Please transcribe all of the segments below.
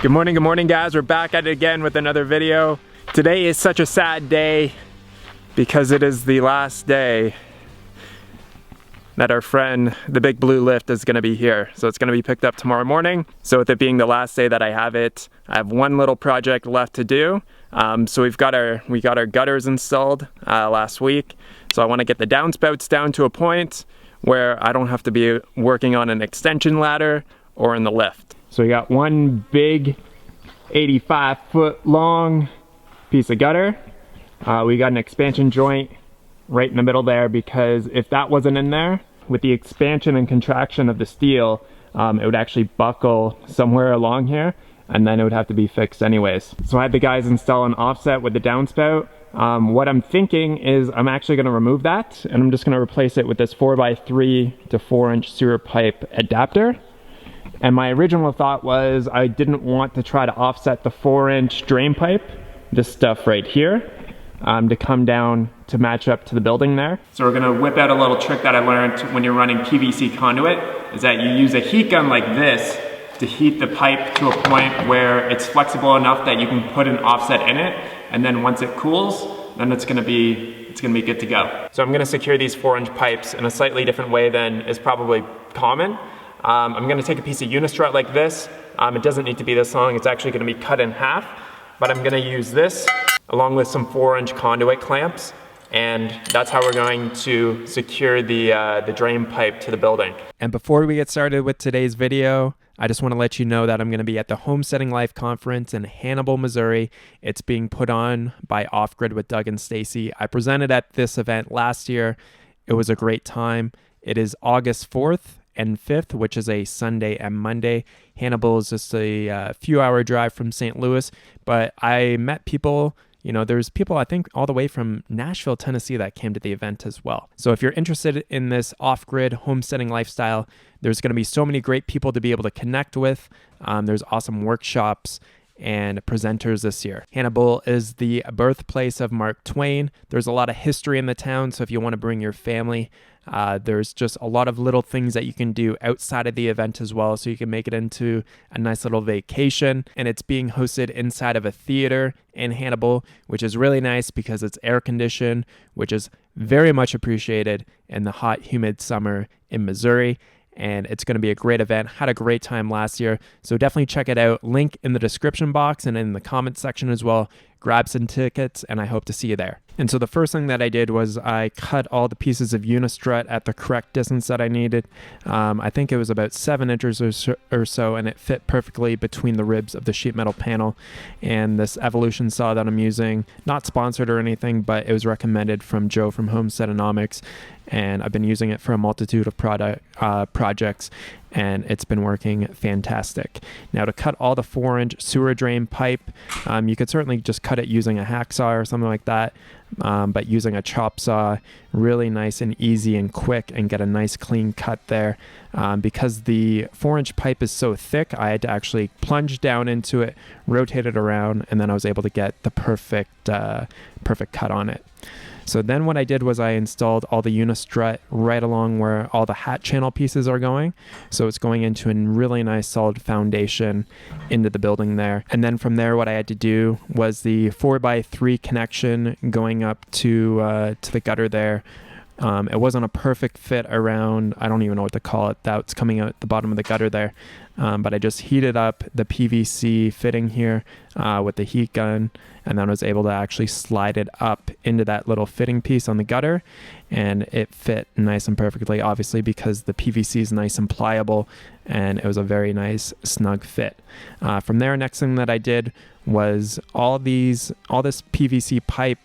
Good morning guys. We're back at it again with another video. Today is such a sad day because it is the last day that our friend, the Big Blue Lift, is gonna be here. So it's gonna be picked up tomorrow morning. So with it being the last day that I have it, I have one little project left to do. So we got our gutters installed last week. So I wanna get the downspouts down to a point where I don't have to be working on an extension ladder or in the lift. So we got one big 85-foot long piece of gutter. We got an expansion joint right in the middle there because if that wasn't in there, with the expansion and contraction of the steel, it would actually buckle somewhere along here and then it would have to be fixed anyways. So I had the guys install an offset with the downspout. What I'm thinking is I'm actually going to remove that and I'm just going to replace it with this 4x3 to 4-inch sewer pipe adapter. And my original thought was I didn't want to try to offset the 4-inch drain pipe, this stuff right here, to come down to match up to the building there. So we're gonna whip out a little trick that I learned when you're running PVC conduit, is that you use a heat gun like this to heat the pipe to a point where it's flexible enough that you can put an offset in it, and then once it cools, then it's gonna be good to go. So I'm gonna secure these 4-inch pipes in a slightly different way than is probably common. I'm gonna take a piece of unistrut like this. It doesn't need to be this long, it's actually gonna be cut in half, but I'm gonna use this along with some 4-inch conduit clamps, and that's how we're going to secure the drain pipe to the building. And before we get started with today's video, I just want to let you know that I'm going to be at the Homesteading Life Conference in Handeeman, Missouri. It's being put on by Off Grid with Doug and Stacy. I presented at this event last year. It was a great time. It is August 4th and 5th, which is a Sunday and Monday. Handeeman is just a few hour drive from St. Louis, but I met people. You know, there's people, I think, all the way from Nashville, Tennessee that came to the event as well. So if you're interested in this off-grid homesteading lifestyle, there's going to be so many great people to be able to connect with. There's awesome workshops and presenters this year. Handeeman is the birthplace of Mark Twain. There's a lot of history in the town, so if you want to bring your family, there's just a lot of little things that you can do outside of the event as well, so you can make it into a nice little vacation. And it's being hosted inside of a theater in Handeeman, which is really nice because it's air conditioned, which is very much appreciated in the hot, humid summer in Missouri. And it's going to be a great event. Had a great time last year, so definitely check it out. Link in the description box and in the comment section as well. Grab some tickets, and I hope to see you there. And so the first thing that I did was I cut all the pieces of unistrut at the correct distance that I needed. I think it was about 7 inches or so, and it fit perfectly between the ribs of the sheet metal panel. And this Evolution saw that I'm using, not sponsored or anything, but it was recommended from Joe from Homesteadonomics, and I've been using it for a multitude of projects, and it's been working fantastic. Now to cut all the 4-inch sewer drain pipe, you could certainly just cut it using a hacksaw or something like that, but using a chop saw, really nice and easy and quick, and get a nice clean cut there. Because the 4-inch pipe is so thick, I had to actually plunge down into it, rotate it around, and then I was able to get the perfect cut on it. So then what I did was I installed all the unistrut right along where all the hat channel pieces are going. So it's going into a really nice solid foundation into the building there. And then from there, what I had to do was the 4x3 connection going up to the gutter there. It wasn't a perfect fit around, I don't even know what to call it, that's coming out the bottom of the gutter there. But I just heated up the PVC fitting here with the heat gun, and then I was able to actually slide it up into that little fitting piece on the gutter, and it fit nice and perfectly, obviously because the PVC is nice and pliable, and it was a very nice snug fit. From there, next thing that I did was all this PVC pipe.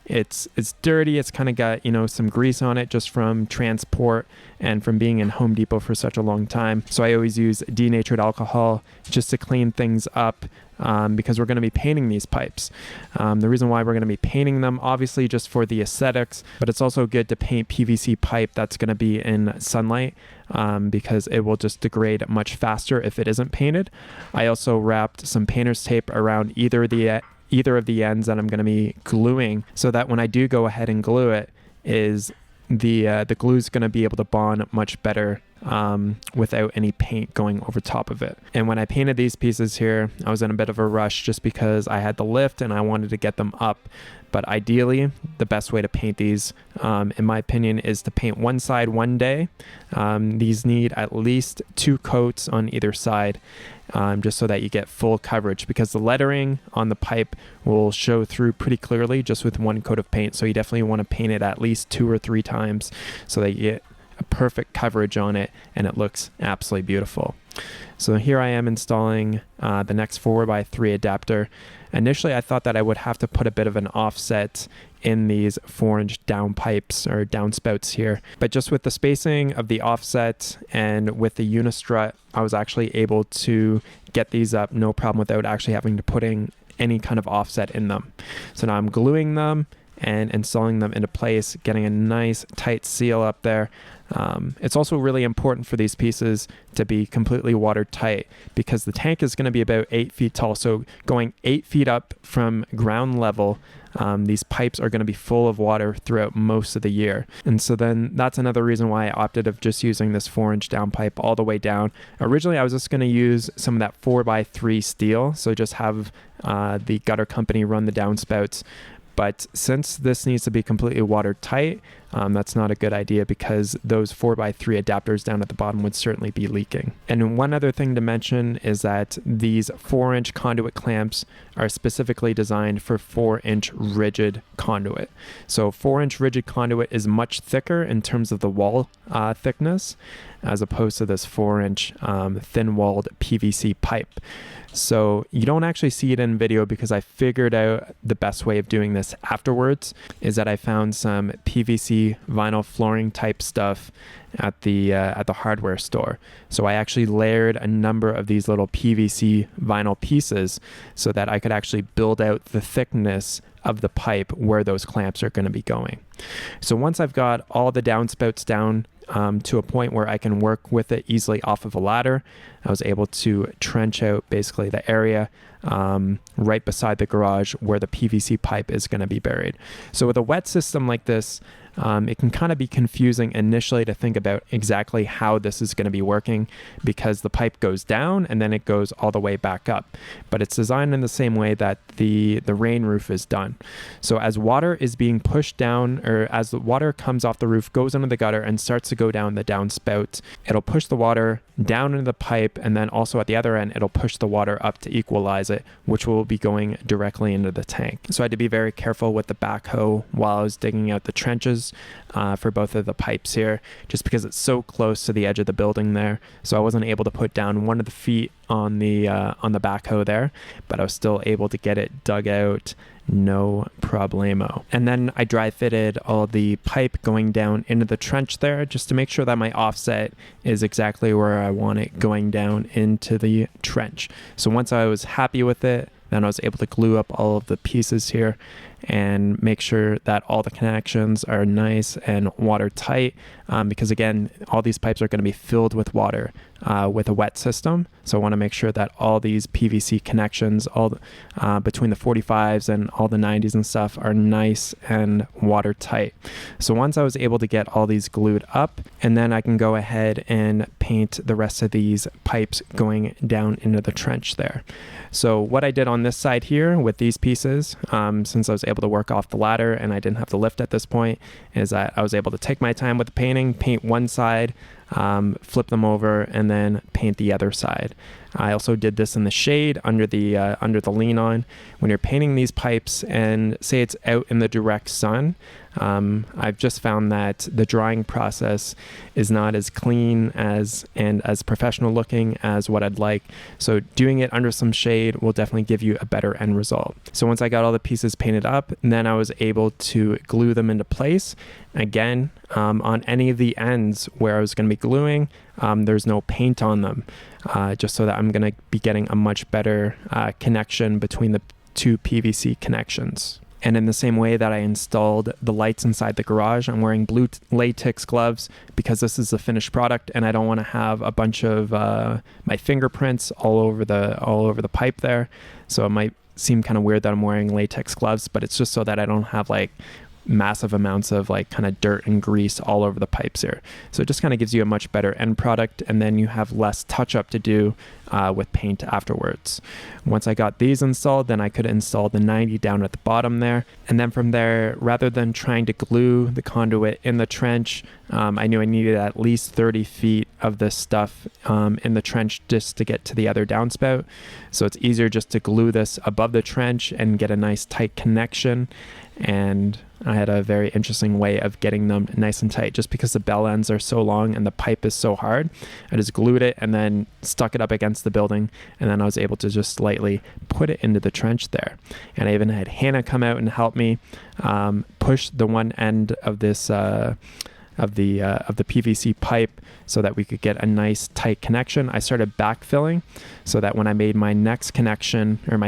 It's dirty. It's kind of got, you know, some grease on it just from transport and from being in Home Depot for such a long time. So I always use denatured alcohol just to clean things up, because we're going to be painting these pipes. The reason why we're going to be painting them, obviously just for the aesthetics, but it's also good to paint PVC pipe that's going to be in sunlight, because it will just degrade much faster if it isn't painted. I also wrapped some painter's tape around either of the ends that I'm going to be gluing, so that when I do go ahead and glue it, the glue is going to be able to bond much better without any paint going over top of it. And when I painted these pieces here, I was in a bit of a rush just because I had the lift and I wanted to get them up. But ideally, the best way to paint these, in my opinion, is to paint one side one day. These need at least 2 coats on either side, just so that you get full coverage, because the lettering on the pipe will show through pretty clearly just with 1 coat of paint. So you definitely want to paint it at least 2 or 3 times so that you get a perfect coverage on it and it looks absolutely beautiful. So here I am installing the next 4x3 adapter. Initially, I thought that I would have to put a bit of an offset in these 4-inch down pipes or downspouts here. But just with the spacing of the offset and with the unistrut, I was actually able to get these up no problem without actually having to put in any kind of offset in them. So now I'm gluing them and installing them into place, getting a nice tight seal up there. It's also really important for these pieces to be completely watertight because the tank is going to be about 8 feet tall. So going 8 feet up from ground level, these pipes are going to be full of water throughout most of the year. And so then that's another reason why I opted of just using this 4-inch down pipe all the way down. Originally, I was just going to use some of that 4x3 steel. So just have the gutter company run the downspouts. But since this needs to be completely watertight, that's not a good idea because those 4x3 adapters down at the bottom would certainly be leaking. And one other thing to mention is that these 4-inch conduit clamps are specifically designed for 4-inch rigid conduit. So 4-inch rigid conduit is much thicker in terms of the wall thickness as opposed to this 4-inch thin-walled PVC pipe. So you don't actually see it in video because I figured out the best way of doing this afterwards is that I found some PVC vinyl flooring type stuff at the hardware store. So I actually layered a number of these little PVC vinyl pieces so that I could actually build out the thickness of the pipe where those clamps are going to be going. So once I've got all the downspouts down to a point where I can work with it easily off of a ladder, I was able to trench out basically the area right beside the garage where the PVC pipe is going to be buried. So with a wet system like this, it can kind of be confusing initially to think about exactly how this is going to be working because the pipe goes down and then it goes all the way back up. But it's designed in the same way that the rain roof is done. So as water is being pushed down, or as the water comes off the roof, goes into the gutter and starts to go down the downspout, it'll push the water down into the pipe, and then also at the other end, it'll push the water up to equalize it, which will be going directly into the tank. So I had to be very careful with the backhoe while I was digging out the trenches for both of the pipes here, just because it's so close to the edge of the building there. So I wasn't able to put down one of the feet on the backhoe there, but I was still able to get it dug out no problemo. And then I dry fitted all the pipe going down into the trench there just to make sure that my offset is exactly where I want it going down into the trench. So once I was happy with it, then I was able to glue up all of the pieces here and make sure that all the connections are nice and watertight because again, all these pipes are going to be filled with water with a wet system. So I want to make sure that all these PVC connections, all between the 45s and all the 90s and stuff, are nice and watertight. So once I was able to get all these glued up, and then I can go ahead and paint the rest of these pipes going down into the trench there. So what I did on this side here with these pieces, since I was able to work off the ladder and I didn't have to lift at this point, is that I was able to take my time with the painting, paint one side, flip them over, and then paint the other side. I also did this in the shade under the lean on. When you're painting these pipes and say it's out in the direct sun, I've just found that the drying process is not as clean and as professional looking as what I'd like. So doing it under some shade will definitely give you a better end result. So once I got all the pieces painted up, then I was able to glue them into place. Again, on any of the ends where I was going to be gluing, there's no paint on them, just so that I'm going to be getting a much better connection between the two PVC connections. And in the same way that I installed the lights inside the garage, I'm wearing blue latex gloves because this is the finished product and I don't want to have a bunch of my fingerprints all over the pipe there. So it might seem kind of weird that I'm wearing latex gloves, but it's just so that I don't have like massive amounts of like kind of dirt and grease all over the pipes here. So it just kind of gives you a much better end product, and then you have less touch up to do with paint afterwards. Once I got these installed, then I could install the 90 down at the bottom there. And then from there, rather than trying to glue the conduit in the trench, I knew I needed at least 30 feet of this stuff in the trench just to get to the other downspout. So it's easier just to glue this above the trench and get a nice tight connection. And I had a very interesting way of getting them nice and tight just because the bell ends are so long and the pipe is so hard. I just glued it and then stuck it up against the building, and then I was able to just slightly put it into the trench there. And I even had Hannah come out and help me push the one end of this of the PVC pipe so that we could get a nice tight connection. I started backfilling so that when I made my next connection, or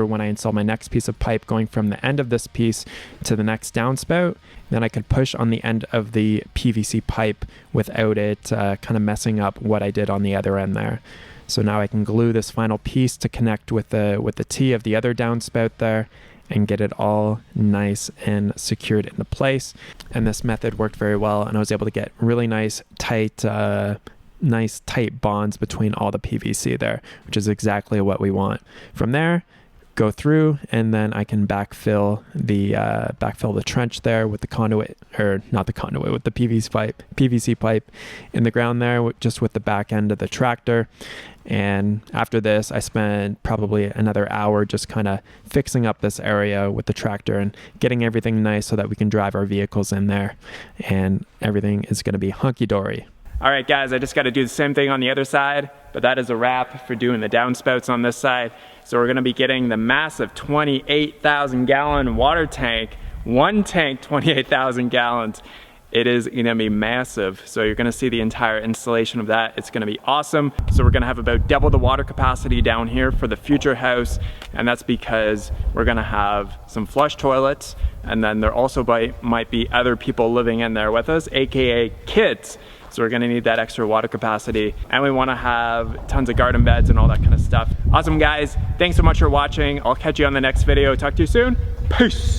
when I installed my next piece of pipe going from the end of this piece to the next downspout, then I could push on the end of the PVC pipe without it kind of messing up what I did on the other end there. So now I can glue this final piece to connect with the T of the other downspout there and get it all nice and secured into place. And this method worked very well, and I was able to get really nice tight bonds between all the PVC there, which is exactly what we want. From there, go through, and then I can backfill the trench there with the conduit, or not the conduit, with the PVC pipe in the ground there, just with the back end of the tractor. And after this, I spent probably another hour just kind of fixing up this area with the tractor and getting everything nice so that we can drive our vehicles in there, and everything is going to be hunky-dory. All right, guys, I just got to do the same thing on the other side, but that is a wrap for doing the downspouts on this side. So we're going to be getting the massive 28,000 gallon water tank, one tank, 28,000 gallons. It is going to be massive. So you're going to see the entire installation of that. It's going to be awesome. So we're going to have about double the water capacity down here for the future house. And that's because we're going to have some flush toilets. And then there also might be other people living in there with us, AKA kids. So we're gonna need that extra water capacity, and we wanna have tons of garden beds and all that kind of stuff. Awesome, guys. Thanks so much for watching. I'll catch you on the next video. Talk to you soon. Peace.